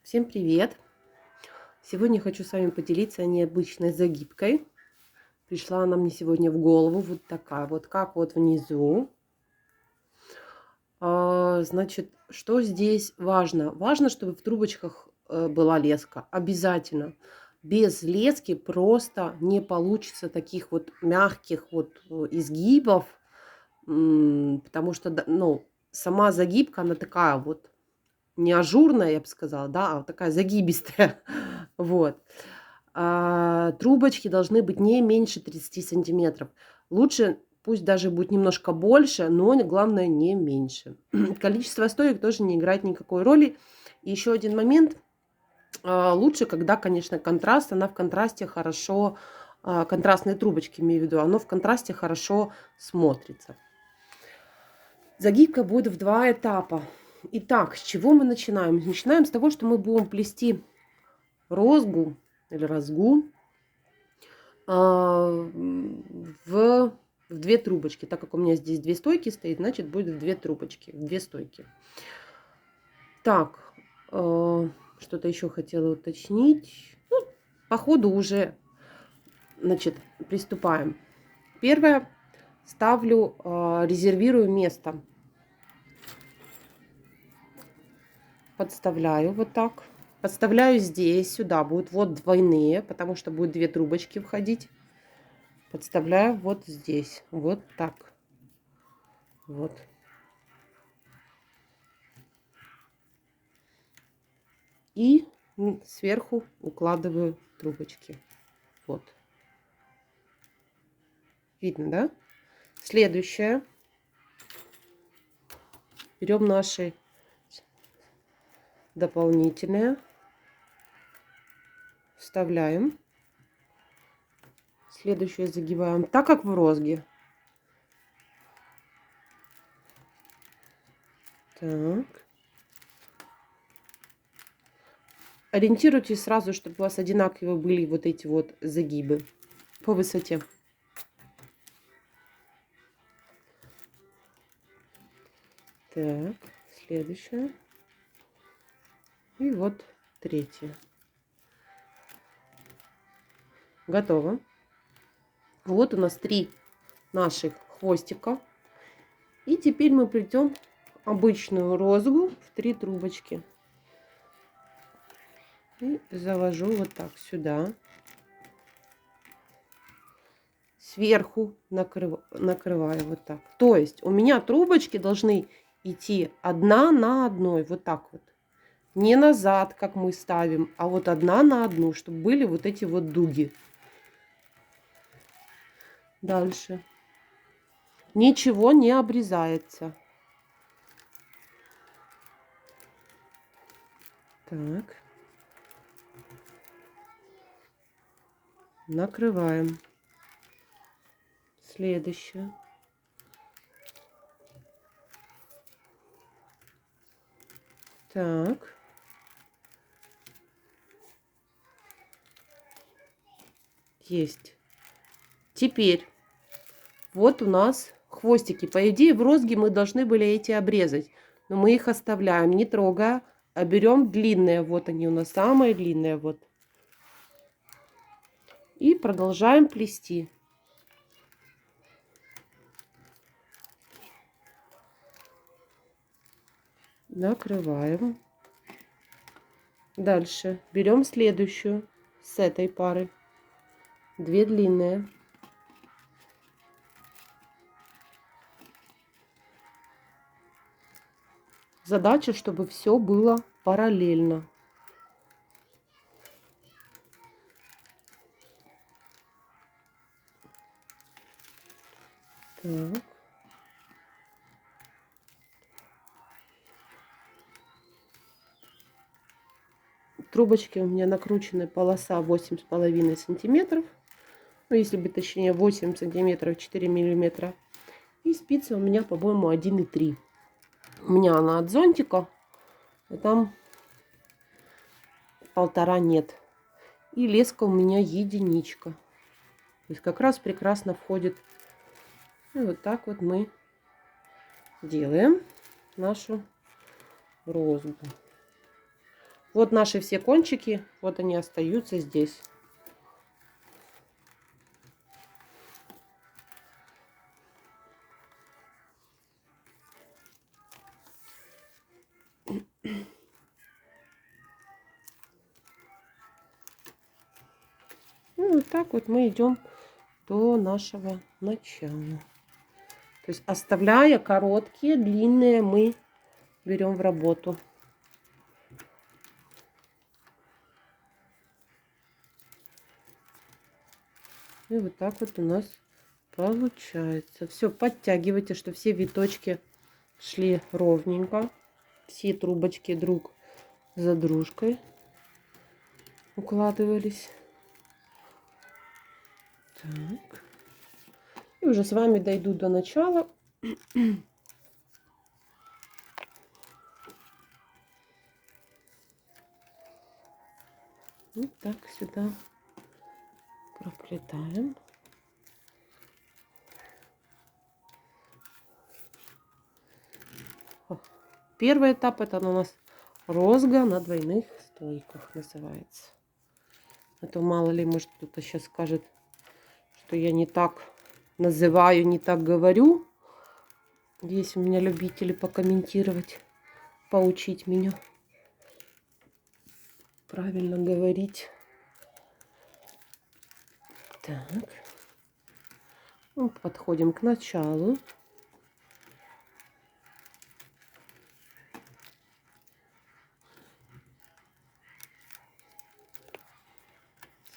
Всем привет! Сегодня хочу с вами поделиться необычной загибкой. Пришла она мне сегодня в голову вот такая вот, как вот внизу. Значит, что здесь важно? Важно, чтобы в трубочках была леска. Обязательно. Без лески просто не получится таких вот мягких вот изгибов, потому что, ну, сама загибка, она такая вот не ажурная, я бы сказала, да, а вот такая загибистая. Вот. Трубочки должны быть не меньше 30 сантиметров. Лучше пусть даже будет немножко больше, но главное не меньше. Количество стоек тоже не играет никакой роли. И еще один момент. Лучше, когда, конечно, контраст, она в контрасте хорошо, контрастные трубочки имею в виду, оно в контрасте хорошо смотрится. Загибка будет в 2 этапа. Итак, с чего мы начинаем? Начинаем с того, что мы будем плести розгу или розгу в 2 трубочки. Так как у меня здесь 2 стойки стоит, значит будет в 2 трубочки, в 2 стойки. Так, что-то еще хотела уточнить. Ну, по ходу уже, значит, приступаем. Первое, ставлю, резервирую место. Подставляю вот так. Подставляю здесь, сюда будут вот двойные, потому что будет 2 трубочки входить. Подставляю вот здесь, вот так. Вот. И сверху укладываю трубочки. Вот. Видно, да? Следующее. Берем наши дополнительные. Вставляем. Следующее загибаем так, как в розге. Так. Ориентируйтесь сразу, чтобы у вас одинаковые были вот эти вот загибы по высоте. Так, следующее. И вот третье. Готово. Вот у нас 3 наших хвостика. И теперь мы плетем обычную розгу в 3 трубочки. И завожу вот так сюда. Сверху накрываю вот так. То есть у меня трубочки должны идти одна на одной. Вот так вот. Не назад, как мы ставим, а вот одна на одну, чтобы были вот эти вот дуги. Дальше. Ничего не обрезается. Так. Накрываем. Следующее. Так. Есть. Теперь вот у нас хвостики. По идее, в розге мы должны были эти обрезать. Но мы их оставляем, не трогая, а берем длинные. Вот они у нас самые длинные. Вот. И продолжаем плести. Накрываем. Дальше берем следующую с этой пары. 2 длинные. Задача, чтобы все было параллельно. Так. Трубочки у меня накручены полоса 8,5 сантиметров. Ну, если бы точнее 8 сантиметров 4 миллиметра. И спицы у меня, по-моему, 1,3. У меня она от зонтика, а там 1,5 нет. И леска у меня единичка. То есть как раз прекрасно входит. И вот так вот мы делаем нашу розгу. Вот наши все кончики, вот они остаются здесь. Ну, вот так вот мы идем до нашего начала. То есть оставляя короткие, длинные, мы берем в работу. И вот так вот у нас получается. Все, подтягивайте, чтобы все виточки шли ровненько. Все трубочки друг за дружкой укладывались. Так. И уже с вами дойду до начала. Вот так сюда проплетаем. Первый этап это у нас розга на двойных стойках называется. А то мало ли, может, кто-то сейчас скажет, что я не так называю, не так говорю. Есть у меня любители покомментировать, поучить меня правильно говорить. Так. Ну, подходим к началу.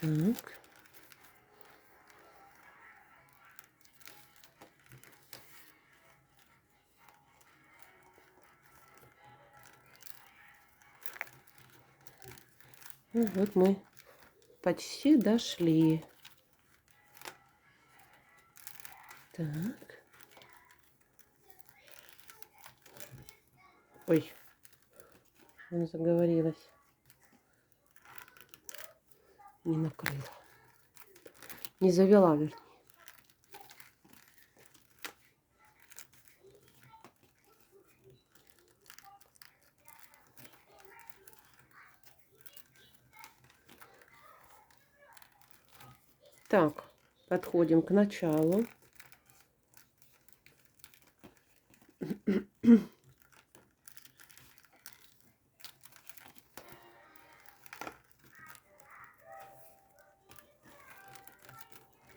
Так. Ну, вот мы почти дошли. Так. Ой, он заговорилась. Не накрыла. Не завела, вернее. Так, подходим к началу.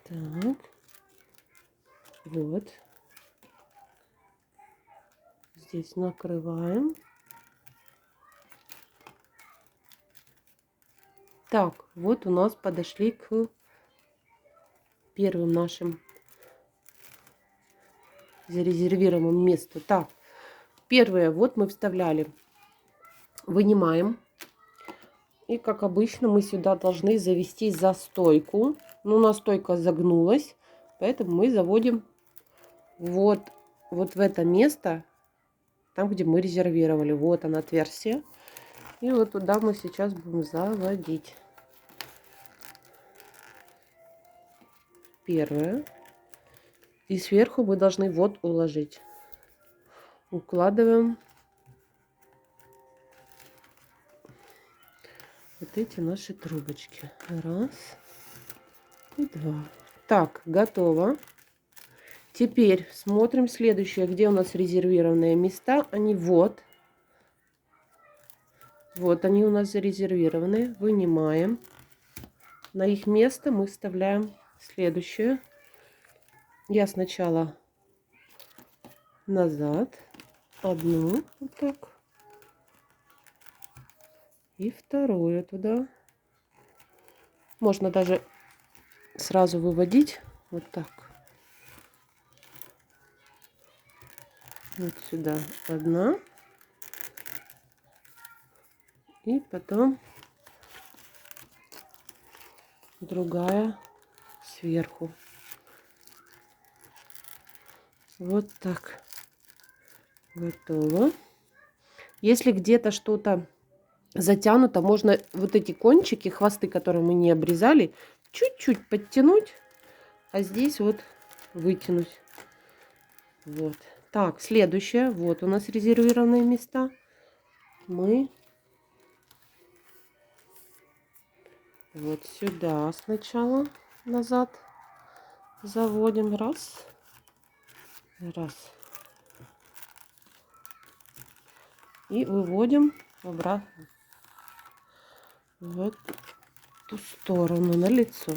Так, вот. Здесь накрываем. Так, вот у нас подошли к первым нашим зарезервированному месту. Так, первое, вот мы вставляли, вынимаем. И, как обычно, мы сюда должны завести за стойку. Но у нас стойка загнулась, поэтому мы заводим вот в это место, там, где мы резервировали. Вот оно, отверстие. И вот туда мы сейчас будем заводить. Первое. И сверху мы должны вот уложить. Укладываем вот эти наши трубочки. Раз и два. Так, готово. Теперь смотрим следующее, где у нас резервированные места. Они вот. Вот они у нас зарезервированы. Вынимаем. На их место мы вставляем следующее. Я сначала назад. Одну. Вот так. И вторую туда. Можно даже сразу выводить. Вот так. Вот сюда одна. И потом другая сверху. Вот так. Готово. Если где-то что-то затянуто, можно вот эти кончики, хвосты, которые мы не обрезали, чуть-чуть подтянуть, а здесь вот вытянуть. Вот. Так, следующее. Вот у нас резервированные места. Мы Вот сюда сначала назад заводим. Раз. Раз. И выводим обратно в эту сторону на лицо.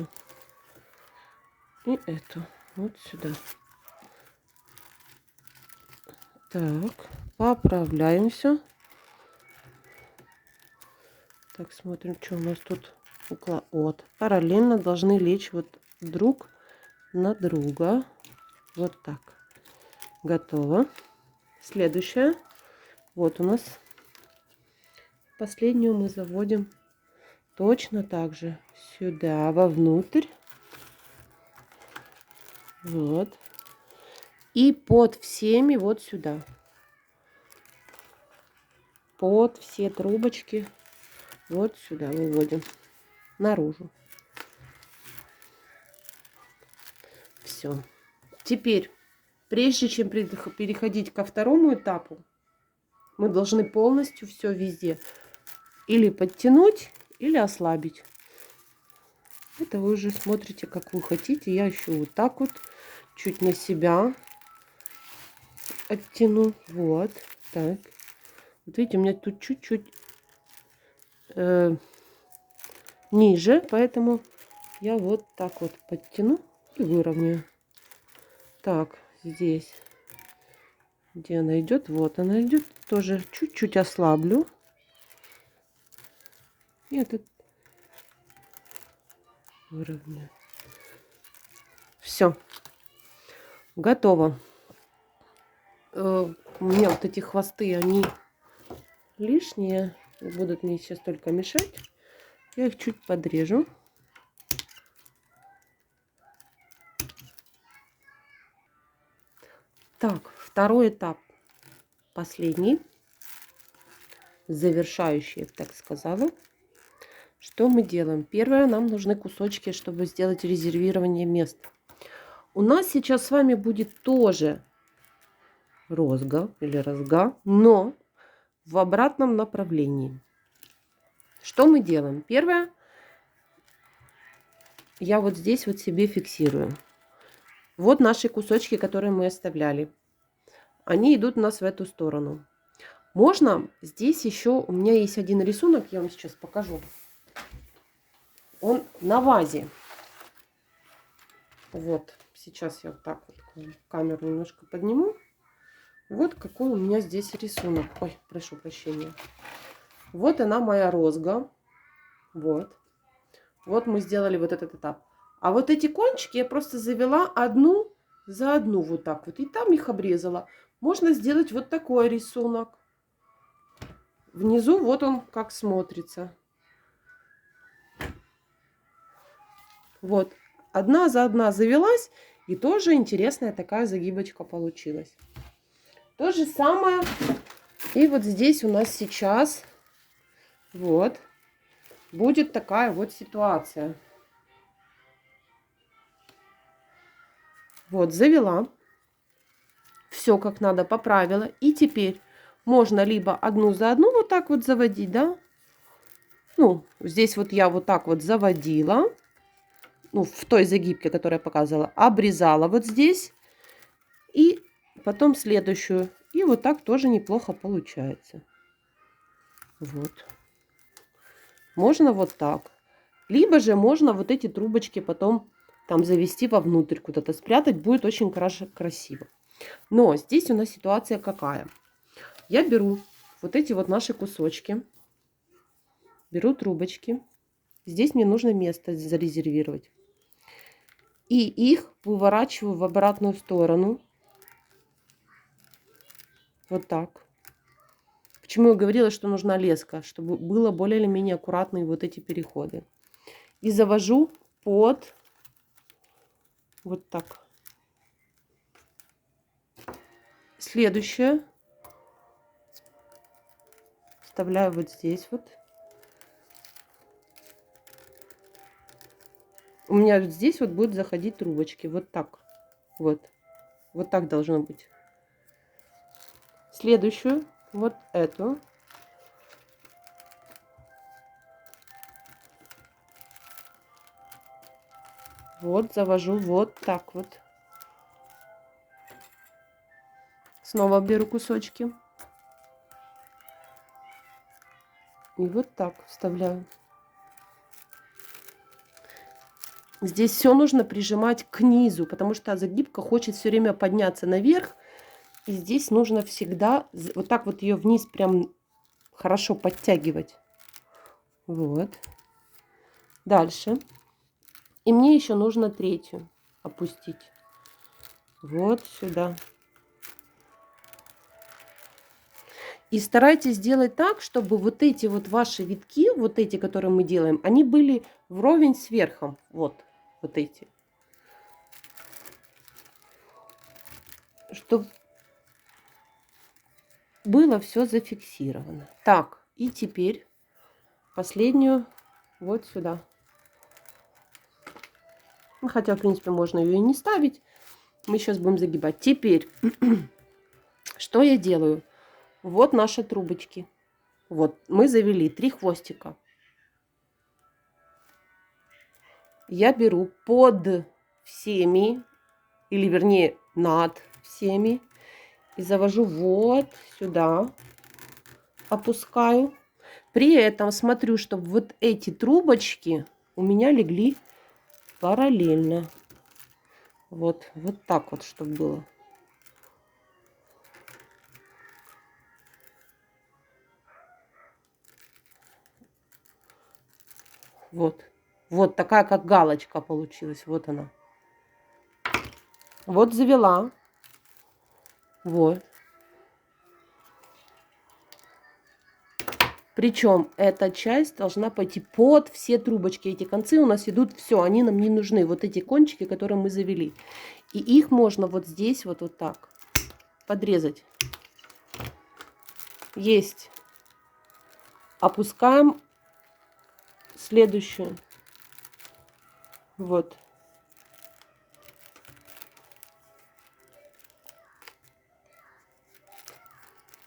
И эту вот сюда. Так, поправляем все. Так, смотрим, что у нас тут. Вот. Параллельно должны лечь вот друг на друга. Вот так. Готово. Следующее. Вот у нас. Последнюю мы заводим точно так же сюда, вовнутрь. Вот. И под всеми вот сюда. Под все трубочки вот сюда выводим. Наружу. Все. Теперь, прежде чем переходить ко второму этапу, мы должны полностью все везде или подтянуть, или ослабить. Это вы уже смотрите, как вы хотите. Я еще вот так вот чуть на себя оттяну. Вот. Так. Вот видите, у меня тут чуть-чуть ниже, поэтому я вот так вот подтяну и выровняю. Так, здесь, где она идет, вот она идет, тоже чуть-чуть ослаблю. И этот выровняю. Все, готово. У меня вот эти хвосты, они лишние, будут мне сейчас только мешать. Я их чуть подрежу. Так, второй этап, последний, завершающий, я бы так сказала. Что мы делаем? Первое, нам нужны кусочки, чтобы сделать резервирование места. У нас сейчас с вами будет тоже розга или розга, но в обратном направлении. Что мы делаем? Первое, я вот здесь вот себе фиксирую. Вот наши кусочки, которые мы оставляли. Они идут у нас в эту сторону. Можно здесь еще, у меня есть один рисунок, я вам сейчас покажу. Он на вазе. Вот, сейчас я вот так вот камеру немножко подниму. Вот какой у меня здесь рисунок. Ой, прошу прощения. Вот она моя розга. Вот. Вот мы сделали вот этот этап. А вот эти кончики я просто завела одну за одну вот так вот. И там их обрезала. Можно сделать вот такой рисунок. Внизу вот он как смотрится. Вот. Одна за одна завелась. И тоже интересная такая загибочка получилась. То же самое. И вот здесь у нас сейчас вот будет такая вот ситуация. Вот, завела. Все как надо поправила. И теперь можно либо одну за одну вот так вот заводить, да. Ну, здесь вот я вот так вот заводила. Ну, в той загибке, которую я показывала. Обрезала вот здесь. И потом следующую. И вот так тоже неплохо получается. Вот. Можно вот так. Либо же можно вот эти трубочки потом там завести вовнутрь, куда-то спрятать. Будет очень красиво. Но здесь у нас ситуация какая? Я беру вот эти вот наши кусочки. Беру трубочки. Здесь мне нужно место зарезервировать. И их выворачиваю в обратную сторону. Вот так. Почему я говорила, что нужна леска? Чтобы было более или менее аккуратные вот эти переходы. И завожу под вот так. Следующее. Вставляю вот здесь вот. У меня вот здесь вот будут заходить трубочки. Вот так. Вот. Вот так должно быть. Следующую. Вот эту. Вот, завожу вот так вот. Снова беру кусочки. И вот так вставляю. Здесь все нужно прижимать к низу, потому что загибка хочет все время подняться наверх. И здесь нужно всегда вот так вот ее вниз прям хорошо подтягивать. Вот. Дальше. И мне еще нужно третью опустить. Вот сюда. И старайтесь сделать так, чтобы вот эти вот ваши витки, вот эти, которые мы делаем, они были вровень с верхом. Вот, вот эти. Чтобы было все зафиксировано. Так, и теперь последнюю вот сюда. Ну, хотя, в принципе, можно ее и не ставить. Мы сейчас будем загибать. Теперь, что я делаю? Вот наши трубочки. Вот, мы завели 3 хвостика. Я беру под всеми, или вернее над всеми, и завожу вот сюда, опускаю. При этом смотрю, чтобы вот эти трубочки у меня легли параллельно. Вот, вот так вот, чтобы было. Вот. Вот такая, как галочка получилась. Вот она. Вот завела. Вот. Причем эта часть должна пойти под все трубочки. Эти концы у нас идут, все, они нам не нужны. Вот эти кончики, которые мы завели. И их можно вот здесь вот так подрезать. Есть. Опускаем следующую. Вот.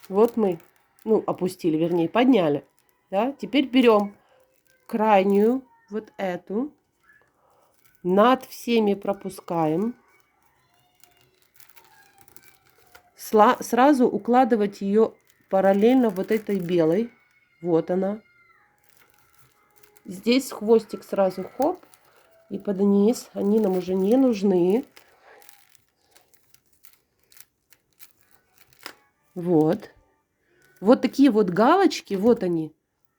Вот мы, ну, опустили, вернее, подняли. Да? Теперь берем крайнюю, вот эту, над всеми пропускаем. Сразу укладывать ее параллельно вот этой белой. Вот она. Здесь хвостик сразу хоп и под низ. Они нам уже не нужны. Вот. Вот такие вот галочки, вот они.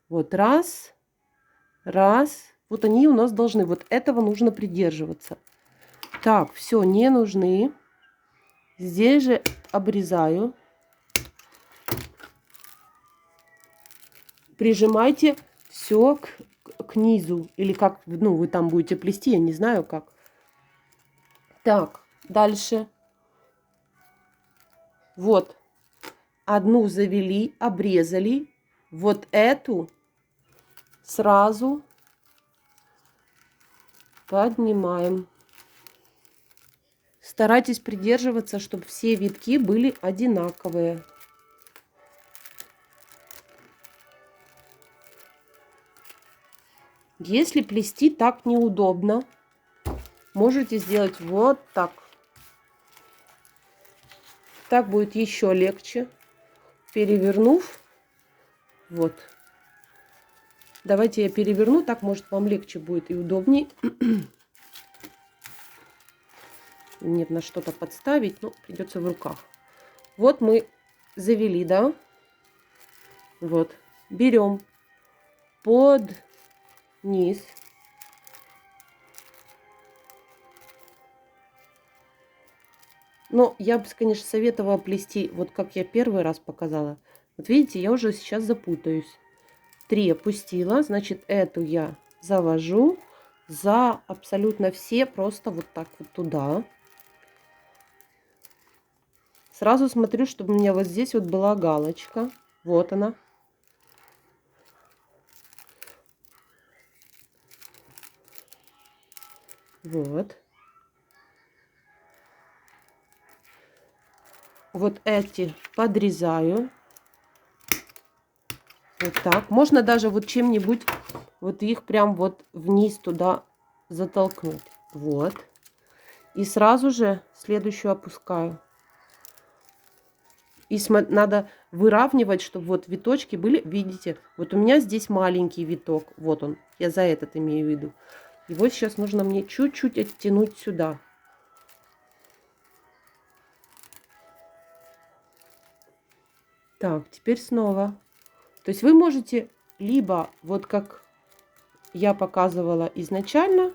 Вот раз, раз. Вот они у нас должны. Вот этого нужно придерживаться. Так, все, не нужны. Здесь же обрезаю. Прижимайте все к низу. Или как, ну, вы там будете плести, я не знаю как. Так, дальше. Вот. Одну завели, обрезали. Вот эту сразу поднимаем. Старайтесь придерживаться, чтобы все витки были одинаковые. Если плести так неудобно, можете сделать вот так. Так будет еще легче. Перевернув, вот. Давайте я переверну, так может вам легче будет и удобнее. Нет, на что-то подставить, но придется в руках. Вот мы завели, да? Вот. Берем под низ. Но я бы, конечно, советовала плести, вот как я первый раз показала. Вот видите, я уже сейчас запутаюсь. 3 опустила, значит, эту я завожу за абсолютно все, просто вот так вот туда. Сразу смотрю, чтобы у меня вот здесь вот была галочка. Вот она. Вот. Вот эти подрезаю. Вот так. Можно даже вот чем-нибудь вот их прям вот вниз туда затолкнуть. Вот. И сразу же следующую опускаю. И надо выравнивать, чтобы вот виточки были. Видите, вот у меня здесь маленький виток. Вот он. Я за этот имею в виду. Его сейчас нужно мне чуть-чуть оттянуть сюда. Так, теперь снова. То есть вы можете либо вот как я показывала изначально,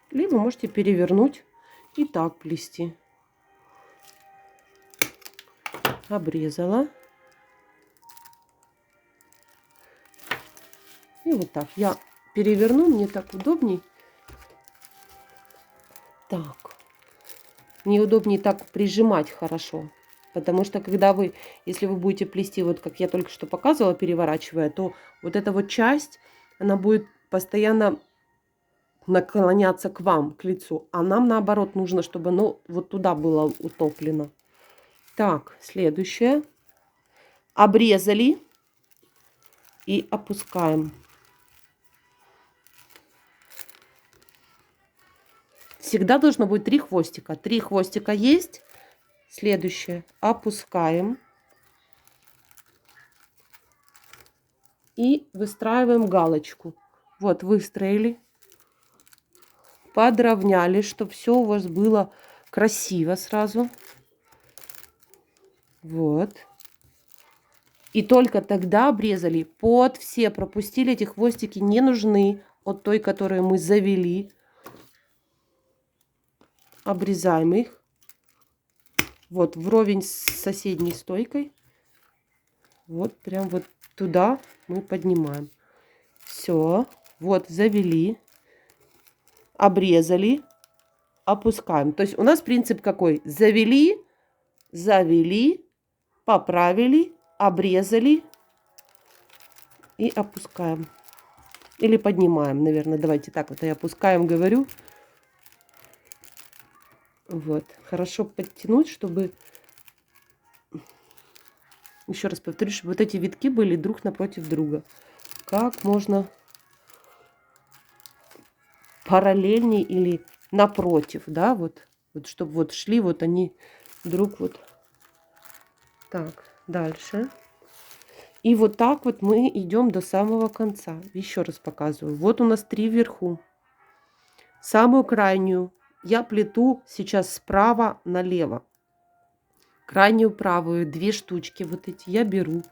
либо можете перевернуть и так плести. Обрезала. И вот так. Я переверну, мне так удобней. Так. Мне удобнее так прижимать хорошо. Потому что когда вы, если вы будете плести, вот как я только что показывала, переворачивая, то вот эта вот часть, она будет постоянно наклоняться к вам, к лицу. А нам наоборот нужно, чтобы оно вот туда было утоплено. Так, следующее. Обрезали и опускаем. Всегда должно быть 3 хвостика. 3 хвостика есть. Следующее. Опускаем. И выстраиваем галочку. Вот, выстроили. Подровняли, чтобы все у вас было красиво сразу. Вот. И только тогда обрезали под все. Пропустили, эти хвостики не нужны от той, которую мы завели. Обрезаем их. Вот, вровень с соседней стойкой. Вот, прям вот туда мы поднимаем. Все. Вот, завели. Обрезали. Опускаем. То есть у нас принцип какой? Завели, завели, поправили, обрезали и опускаем. Или поднимаем, наверное. Давайте так вот я опускаем, говорю. Вот. Хорошо подтянуть, чтобы... Еще раз повторю, чтобы вот эти витки были друг напротив друга. Как можно параллельнее или напротив, да, вот чтобы вот шли вот они друг вот. Так, дальше. И вот так вот мы идем до самого конца. Еще раз показываю. Вот у нас 3 вверху. Самую крайнюю я плету сейчас справа налево. Крайнюю правую 2 штучки вот эти я беру.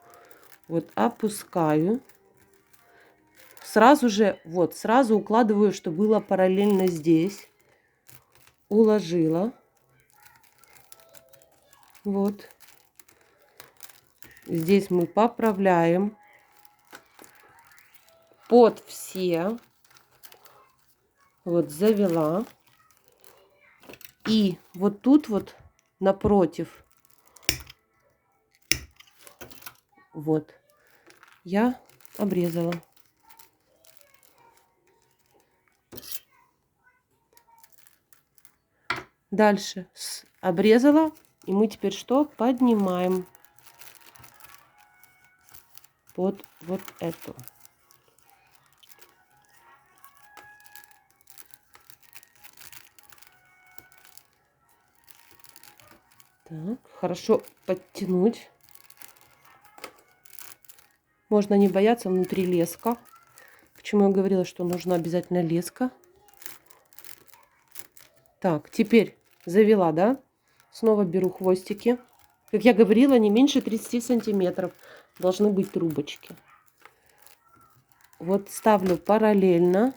Вот опускаю. Сразу же, вот, сразу укладываю, что было параллельно здесь. Уложила. Вот. Здесь мы поправляем. Под все. Вот, завела. И вот тут вот напротив. Вот. Я обрезала. Дальше обрезала. И мы теперь что? Поднимаем под вот эту. Так, хорошо подтянуть. Можно не бояться, внутри леска. Почему я говорила, что нужна обязательно леска. Так, теперь завела, да? Снова беру хвостики. Как я говорила, не меньше 30 сантиметров должны быть трубочки. Вот ставлю параллельно.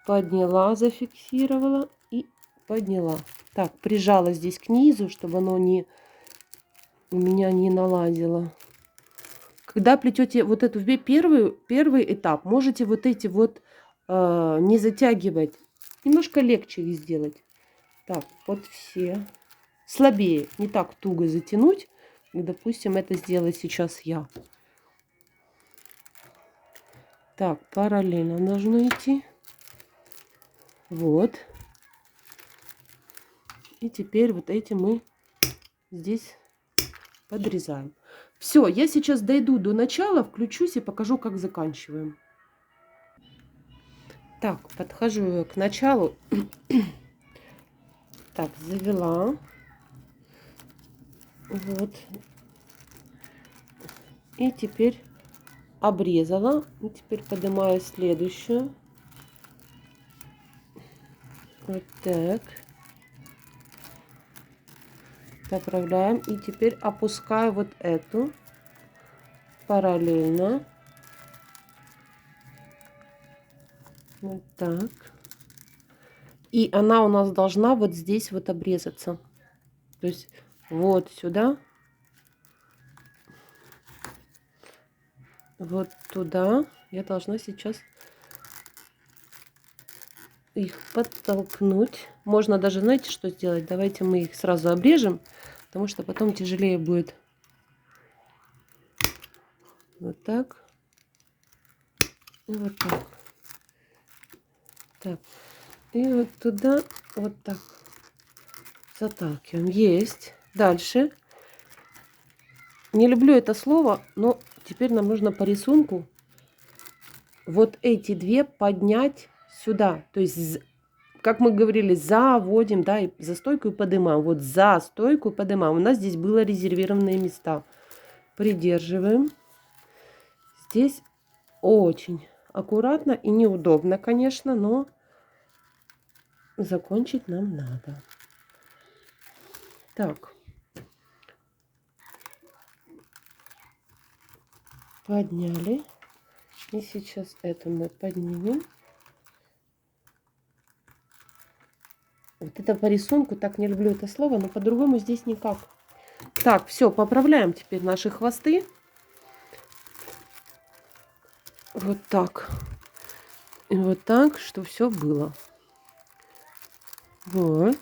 Подняла, зафиксировала и подняла. Так, прижала здесь к низу, чтобы оно не у меня не налазило. Когда плетете вот эту первый этап, можете вот эти вот не затягивать. Немножко легче их сделать. Так, под все. Слабее, не так туго затянуть. Допустим, это сделаю сейчас я. Так, параллельно должно идти. Вот. И теперь вот эти мы здесь подрезаем. Все, я сейчас дойду до начала, включусь и покажу, как заканчиваем. Так, подхожу к началу. Так, завела. Вот. И теперь обрезала. И теперь поднимаю следующую. Вот так. Заправляем. И теперь опускаю вот эту параллельно. Вот так. И она у нас должна вот здесь вот обрезаться. То есть вот сюда. Вот туда. Я должна сейчас их подтолкнуть. Можно даже, знаете, что сделать? Давайте мы их сразу обрежем, потому что потом тяжелее будет. Вот так. И вот так. Так. И вот туда вот так заталкиваем. Есть. Дальше. Не люблю это слово, но теперь нам нужно по рисунку вот эти две поднять сюда. То есть, как мы говорили, заводим, да, и за стойку и поднимаем. Вот за стойку и поднимаем. У нас здесь было резервированные места. Придерживаем. Здесь очень аккуратно и неудобно, конечно, но закончить нам надо. Так. Подняли. И сейчас эту мы поднимем. Вот это по рисунку, так не люблю это слово, но по-другому здесь никак. Так, все, поправляем теперь наши хвосты. Вот так. И вот так, что все было. Вот.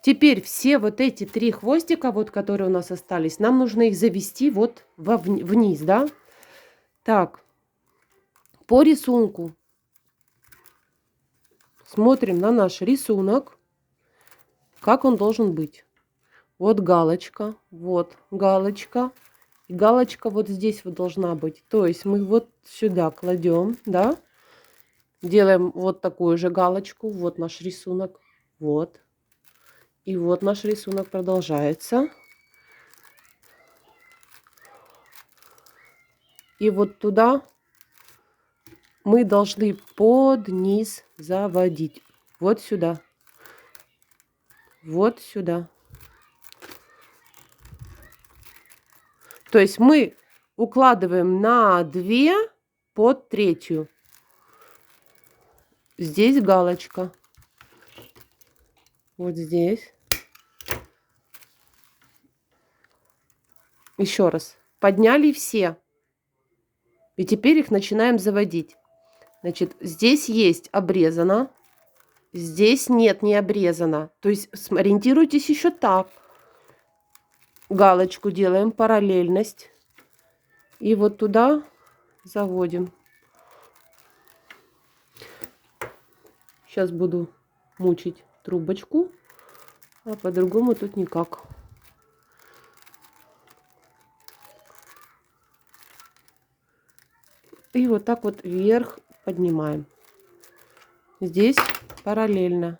Теперь все вот эти три хвостика, вот которые у нас остались, нам нужно их завести вот вниз, да? Так. По рисунку смотрим на наш рисунок, как он должен быть. Вот галочка, вот галочка. И галочка вот здесь вот должна быть. То есть мы вот сюда кладем, да? Делаем вот такую же галочку. Вот наш рисунок. Вот. И вот наш рисунок продолжается. И вот туда мы должны под низ заводить. Вот сюда. Вот сюда. То есть мы укладываем на 2 под третью. Здесь галочка. Вот здесь. Еще раз. Подняли все. И теперь их начинаем заводить. Значит, здесь есть обрезано. Здесь нет, не обрезано. То есть ориентируйтесь еще так. Галочку делаем, параллельность. И вот туда заводим. Сейчас буду мучить трубочку. А по-другому тут никак. И вот так вот вверх поднимаем. Здесь параллельно.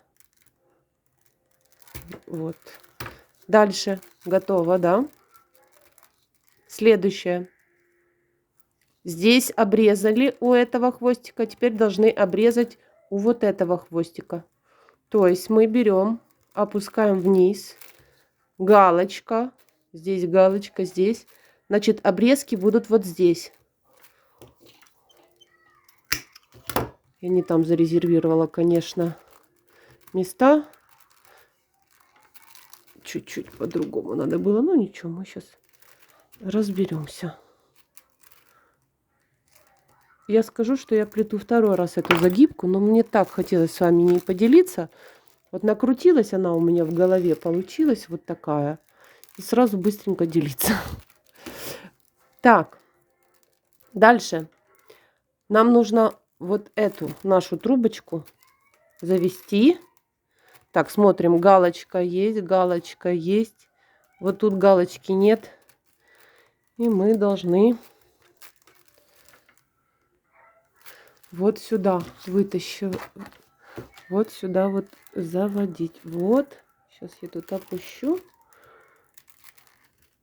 Вот. Дальше готово, да? Следующее. Здесь обрезали у этого хвостика. Теперь должны обрезать у вот этого хвостика. То есть мы берем, опускаем вниз. Галочка. Здесь галочка, здесь. Значит, обрезки будут вот здесь. Я не там зарезервировала, конечно, места. Чуть-чуть по-другому надо было. Но ничего, мы сейчас разберемся. Я скажу, что я плету второй раз эту загибку, но мне так хотелось с вами не поделиться. Вот накрутилась она у меня в голове, получилась вот такая. И сразу быстренько делиться. Так, дальше. Нам нужно вот эту нашу трубочку завести. Так, смотрим, галочка есть, галочка есть. Вот тут галочки нет. И мы должны вот сюда вытащу. Вот сюда вот заводить. Вот. Сейчас я тут опущу.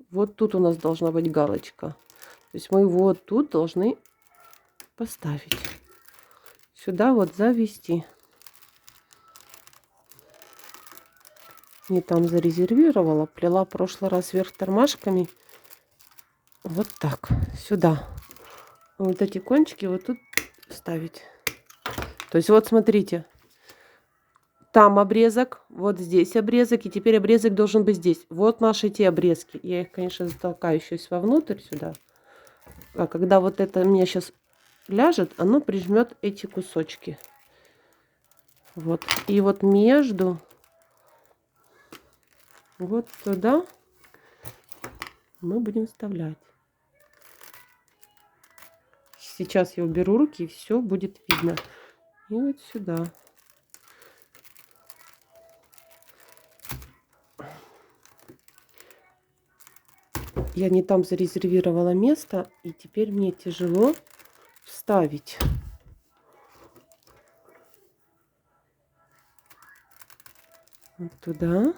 Вот тут у нас должна быть галочка. То есть мы вот тут должны поставить. Сюда вот завести. Не там зарезервировала. Плела в прошлый раз вверх тормашками. Вот так. Сюда. Вот эти кончики вот тут ставить. То есть вот смотрите. Там обрезок, вот здесь обрезок, и теперь обрезок должен быть здесь. Вот наши те обрезки. Я их, конечно, затолкаю сейчас вовнутрь сюда. А когда вот это мне сейчас ляжет, оно прижмет эти кусочки. Вот. И вот между вот туда мы будем вставлять. Сейчас я уберу руки, и все будет видно. И вот сюда. Я не там зарезервировала место, и теперь мне тяжело вставить. Вот туда.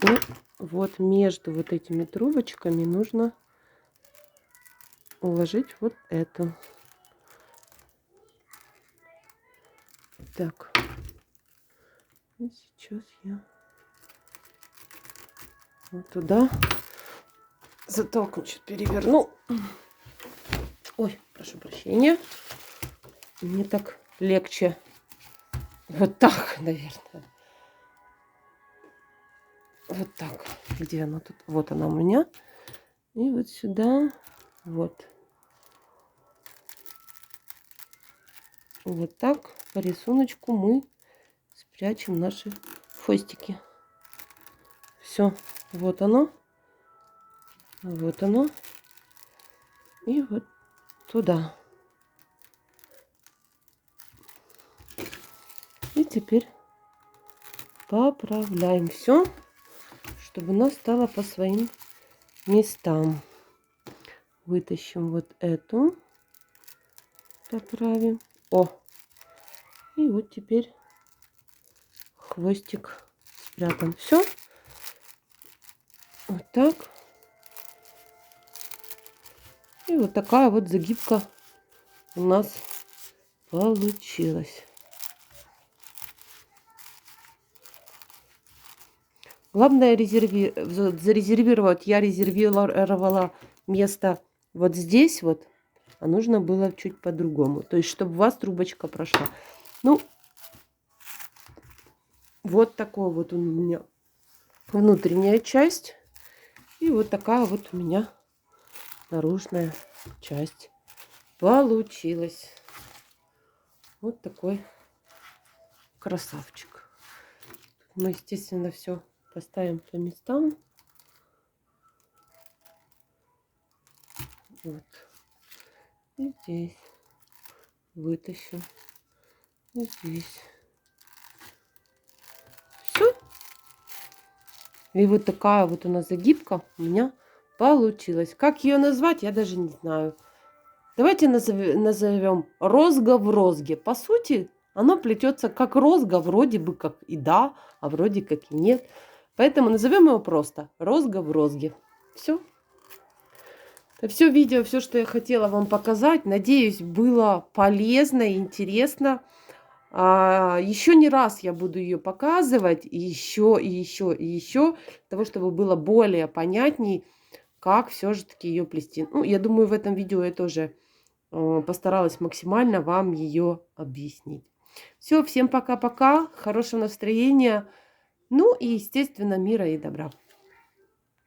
И вот между вот этими трубочками нужно уложить вот это. Так. И сейчас я вот туда затолкну, чуть переверну. Ой, прошу прощения. Мне так легче. Вот так, наверное. Вот так. Где она тут? Вот она у меня. И вот сюда. Вот. Вот так по рисунку мы спрячем наши хвостики. Все. Вот оно. Вот оно. И вот туда. И теперь поправляем все, чтобы у нас стало по своим местам. Вытащим вот эту. Поправим. О! И вот теперь хвостик спрятан. Все. Вот так. И вот такая вот загибка у нас получилась. Главное зарезервировать. Я резервировала место вот здесь вот. А нужно было чуть по-другому. То есть, чтобы у вас трубочка прошла. Ну, вот такой вот у меня внутренняя часть. И вот такая вот у меня наружная часть получилась. Вот такой красавчик. Мы, естественно, все поставим по местам. Вот. И здесь вытащим. И здесь. Все. И вот такая вот у нас загибка у меня получилась. Как ее назвать, я даже не знаю. Давайте назовем розга в розге. По сути, оно плетется как розга, вроде бы как и да, а вроде как и нет. Поэтому назовем его просто розга в розге. Все. Это все видео, все, что я хотела вам показать. Надеюсь, было полезно и интересно. Еще не раз я буду ее показывать. И еще, и еще, и еще. Для того, чтобы было более понятней, как все же таки ее плести. Ну, я думаю, в этом видео я тоже постаралась максимально вам ее объяснить. Все, всем пока-пока. Хорошего настроения. Ну и, естественно, мира и добра.